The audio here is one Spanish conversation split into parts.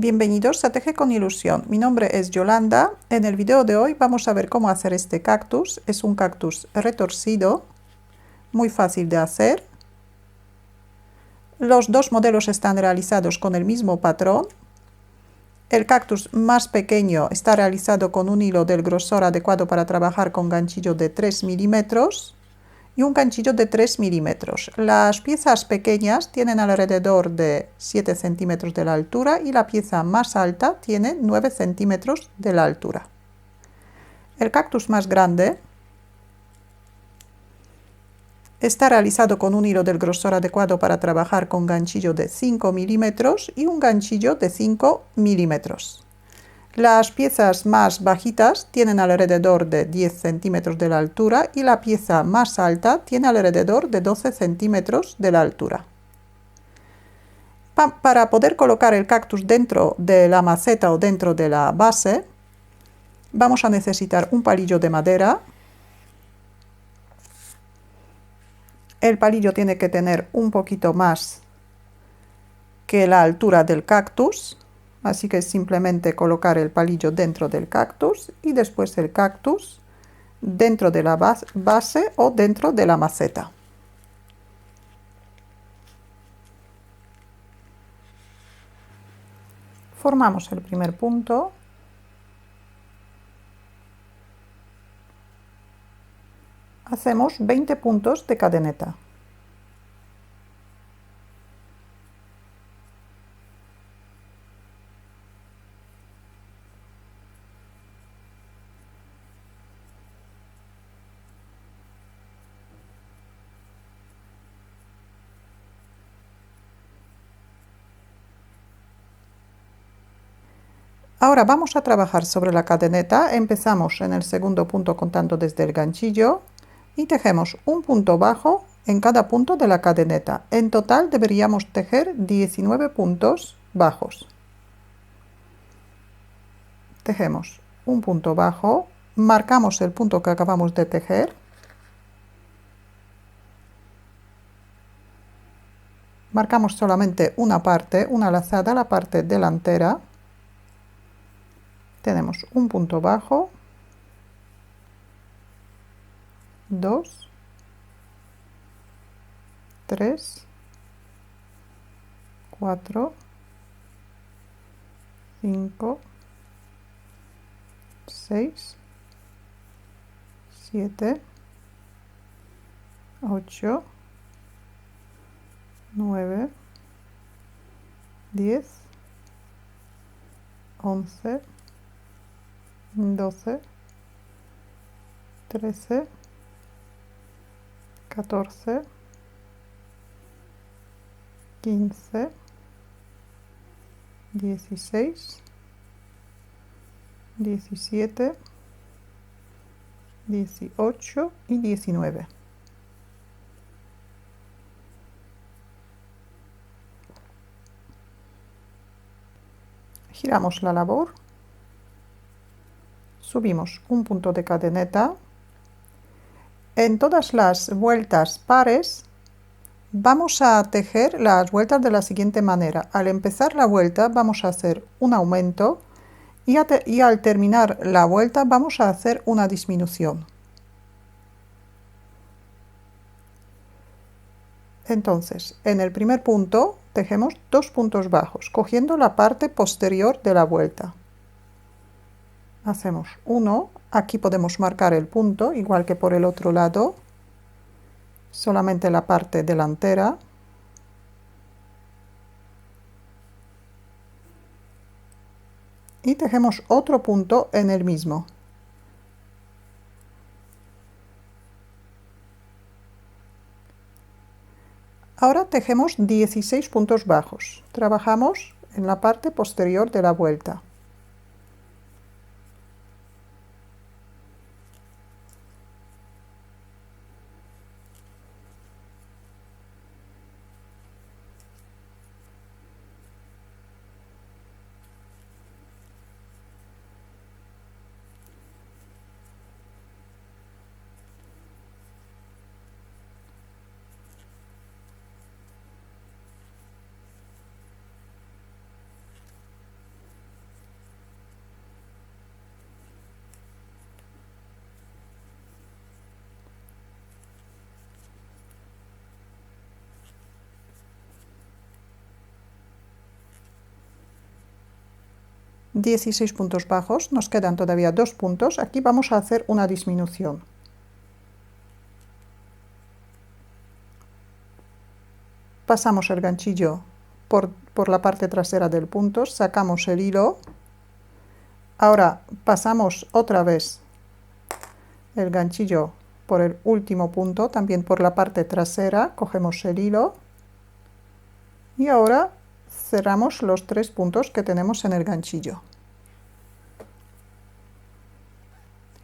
Bienvenidos a Teje con Ilusión. Mi nombre es Yolanda. En el video de hoy vamos a ver cómo hacer este cactus. Es un cactus retorcido, muy fácil de hacer. Los dos modelos están realizados con el mismo patrón. El cactus más pequeño está realizado con un hilo del grosor adecuado para trabajar con ganchillo de 3 milímetros y un ganchillo de 3 milímetros. Las piezas pequeñas tienen alrededor de 7 centímetros de la altura y la pieza más alta tiene 9 centímetros de la altura. El cactus más grande está realizado con un hilo del grosor adecuado para trabajar con ganchillo de 5 milímetros y un ganchillo de 5 milímetros. Las piezas más bajitas tienen alrededor de 10 centímetros de la altura y la pieza más alta tiene alrededor de 12 centímetros de la altura. Para poder colocar el cactus dentro de la maceta o dentro de la base, vamos a necesitar un palillo de madera. El palillo tiene que tener un poquito más que la altura del cactus. Así que simplemente colocar el palillo dentro del cactus y después el cactus dentro de la base o dentro de la maceta. Formamos el primer punto. Hacemos 20 puntos de cadeneta. Ahora vamos a trabajar sobre la cadeneta. Empezamos en el segundo punto contando desde el ganchillo y tejemos un punto bajo en cada punto de la cadeneta. En total deberíamos tejer 19 puntos bajos. Tejemos un punto bajo, marcamos el punto que acabamos de tejer, marcamos solamente una parte, una lazada, la parte delantera. Tenemos un punto bajo, 2, 3, 4, 5, 6, 7, 8, 9, 10, 11, 12, 13, 14, 15, 16, 17, 18 y 19. Giramos la labor, subimos un punto de cadeneta. En todas las vueltas pares vamos a tejer las vueltas de la siguiente manera. Al empezar la vuelta vamos a hacer un aumento y al terminar la vuelta vamos a hacer una disminución. Entonces, en el primer punto tejemos 2 puntos bajos, cogiendo la parte posterior de la vuelta. Hacemos 1, aquí podemos marcar el punto, igual que por el otro lado, solamente la parte delantera. Y tejemos otro punto en el mismo. Ahora tejemos 16 puntos bajos. Trabajamos en la parte posterior de la vuelta. 16 puntos bajos, nos quedan todavía 2 puntos. Aquí vamos a hacer una disminución. Pasamos el ganchillo por la parte trasera del punto, sacamos el hilo. Ahora pasamos otra vez el ganchillo por el último punto, también por la parte trasera, cogemos el hilo y ahora cerramos los 3 puntos que tenemos en el ganchillo.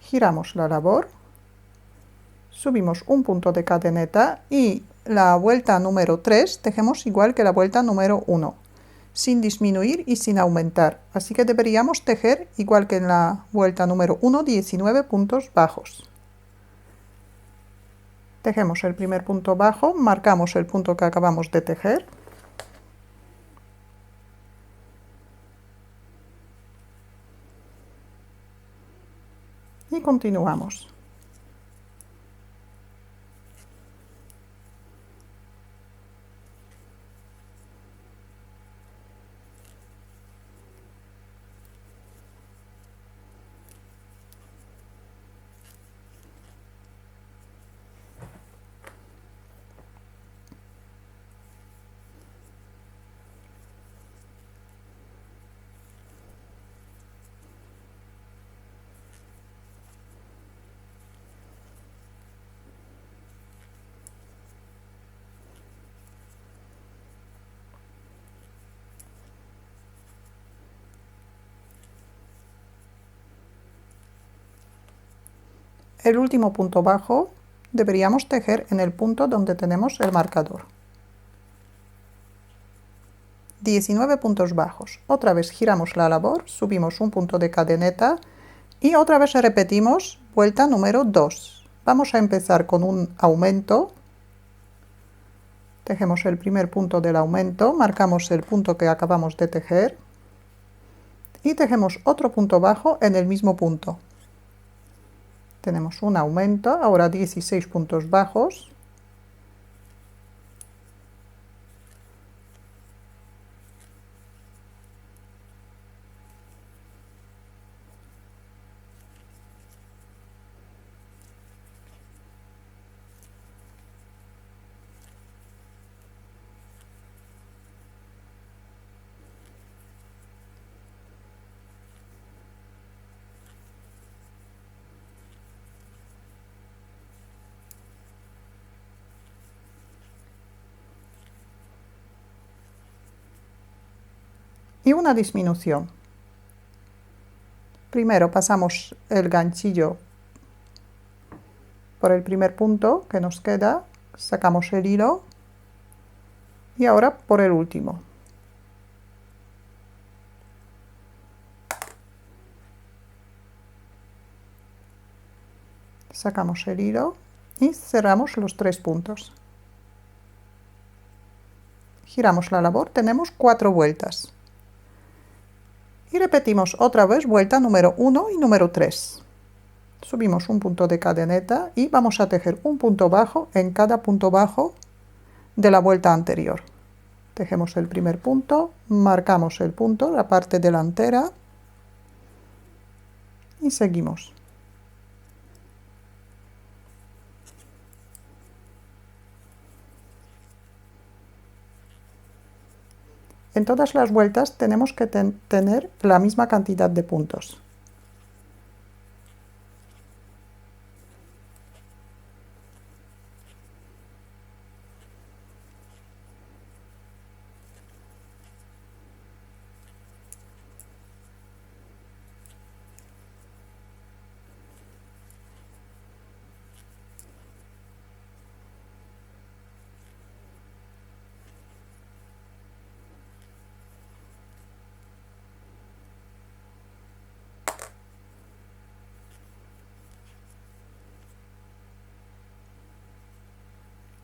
Giramos la labor, subimos un punto de cadeneta y la vuelta número 3 tejemos igual que la vuelta número 1, sin disminuir y sin aumentar. Así que deberíamos tejer igual que en la vuelta número 1, 19 puntos bajos. Tejemos el primer punto bajo, marcamos el punto que acabamos de tejer. Y continuamos. El último punto bajo deberíamos tejer en el punto donde tenemos el marcador. 19 puntos bajos. Otra vez giramos la labor, subimos un punto de cadeneta y otra vez repetimos vuelta número 2. Vamos a empezar con un aumento. Tejemos el primer punto del aumento, marcamos el punto que acabamos de tejer y tejemos otro punto bajo en el mismo punto. Tenemos un aumento, ahora 16 puntos bajos. Y una disminución. Primero pasamos el ganchillo por el primer punto que nos queda, sacamos el hilo y ahora por el último. Sacamos el hilo y cerramos los 3 puntos. Giramos la labor, tenemos 4 vueltas. Y repetimos otra vez vuelta número 1 y número 3. Subimos un punto de cadeneta y vamos a tejer un punto bajo en cada punto bajo de la vuelta anterior. Tejemos el primer punto, marcamos el punto, la parte delantera y seguimos. En todas las vueltas tenemos que tener la misma cantidad de puntos.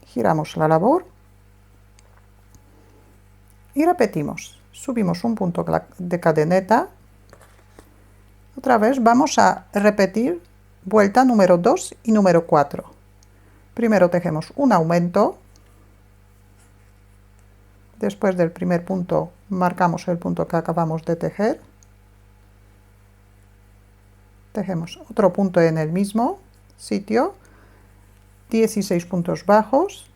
Giramos la labor y repetimos. Subimos un punto de cadeneta. Otra vez vamos a repetir vuelta número 2 y número 4. Primero tejemos un aumento. Después del primer punto marcamos el punto que acabamos de tejer. Tejemos otro punto en el mismo sitio, 16 puntos bajos,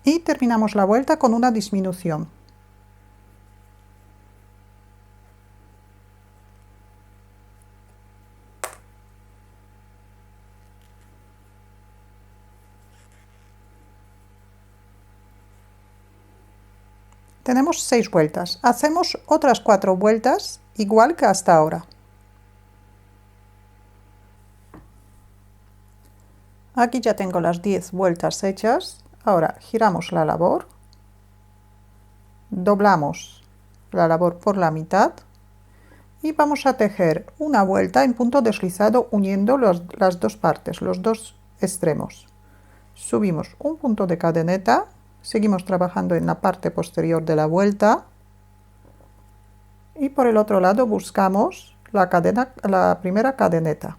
y terminamos la vuelta con una disminución. Tenemos 6 vueltas. Hacemos otras 4 vueltas igual que hasta ahora. Aquí ya tengo las 10 vueltas hechas. Ahora giramos la labor, doblamos la labor por la mitad y vamos a tejer una vuelta en punto deslizado uniendo las dos partes, los dos extremos. Subimos un punto de cadeneta, seguimos trabajando en la parte posterior de la vuelta y por el otro lado buscamos la primera cadeneta.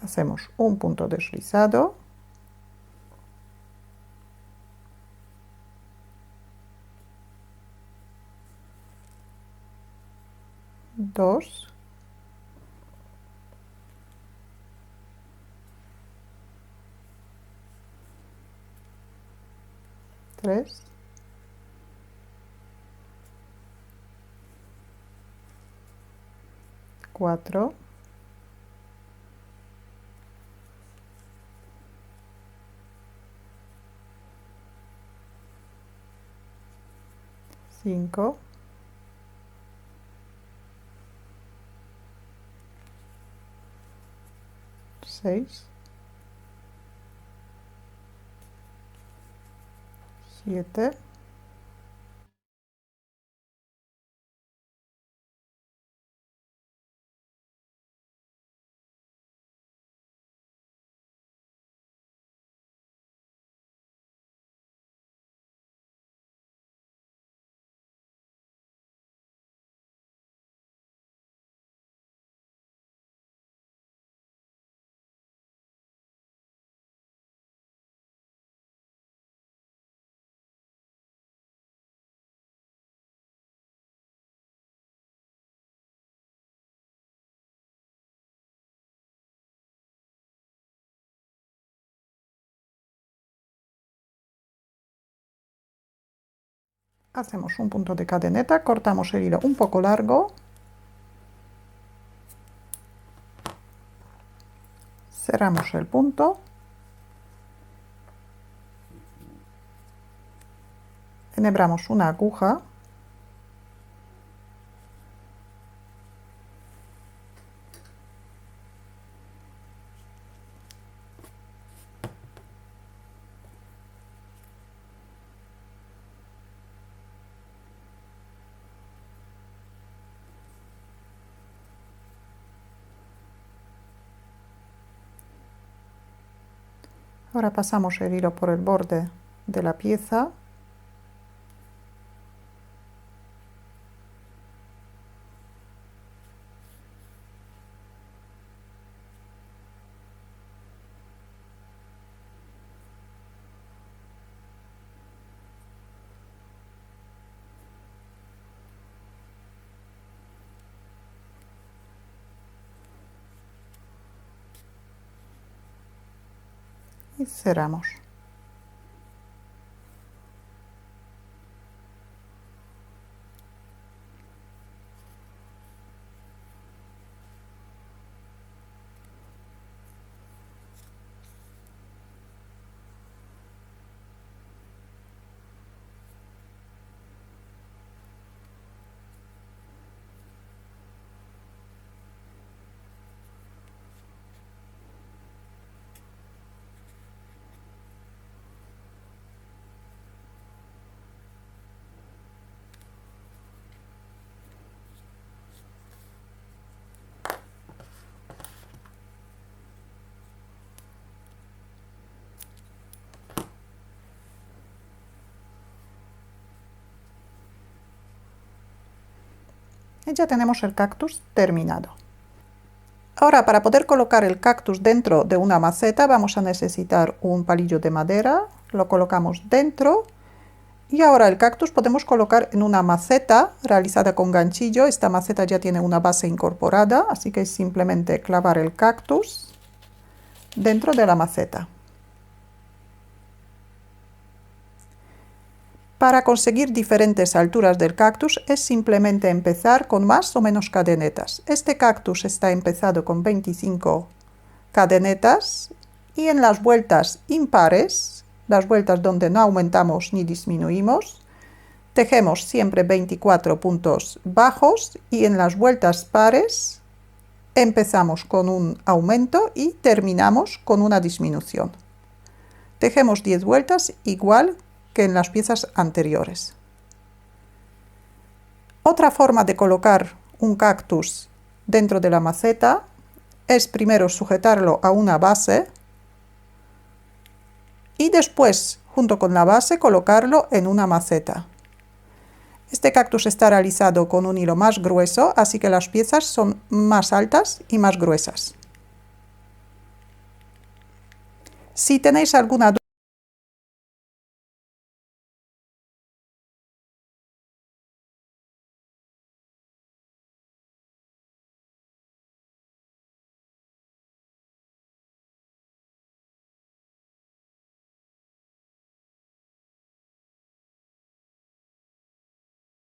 Hacemos un punto deslizado, dos, tres, cuatro, 5, 6, 7, hacemos un punto de cadeneta, cortamos el hilo un poco largo, cerramos el punto, enhebramos una aguja, ahora pasamos el hilo por el borde de la pieza, y cerramos. Y ya tenemos el cactus terminado. Ahora, para poder colocar el cactus dentro de una maceta, vamos a necesitar un palillo de madera, lo colocamos dentro. Y ahora el cactus podemos colocar en una maceta realizada con ganchillo. Esta maceta ya tiene una base incorporada, así que es simplemente clavar el cactus dentro de la maceta. Para conseguir diferentes alturas del cactus es simplemente empezar con más o menos cadenetas. Este cactus está empezado con 25 cadenetas y en las vueltas impares, las vueltas donde no aumentamos ni disminuimos, tejemos siempre 24 puntos bajos y en las vueltas pares empezamos con un aumento y terminamos con una disminución. Tejemos 10 vueltas igual que en las piezas anteriores. Otra forma de colocar un cactus dentro de la maceta es primero sujetarlo a una base y después, junto con la base, colocarlo en una maceta. Este cactus está realizado con un hilo más grueso, así que las piezas son más altas y más gruesas. Si tenéis alguna duda,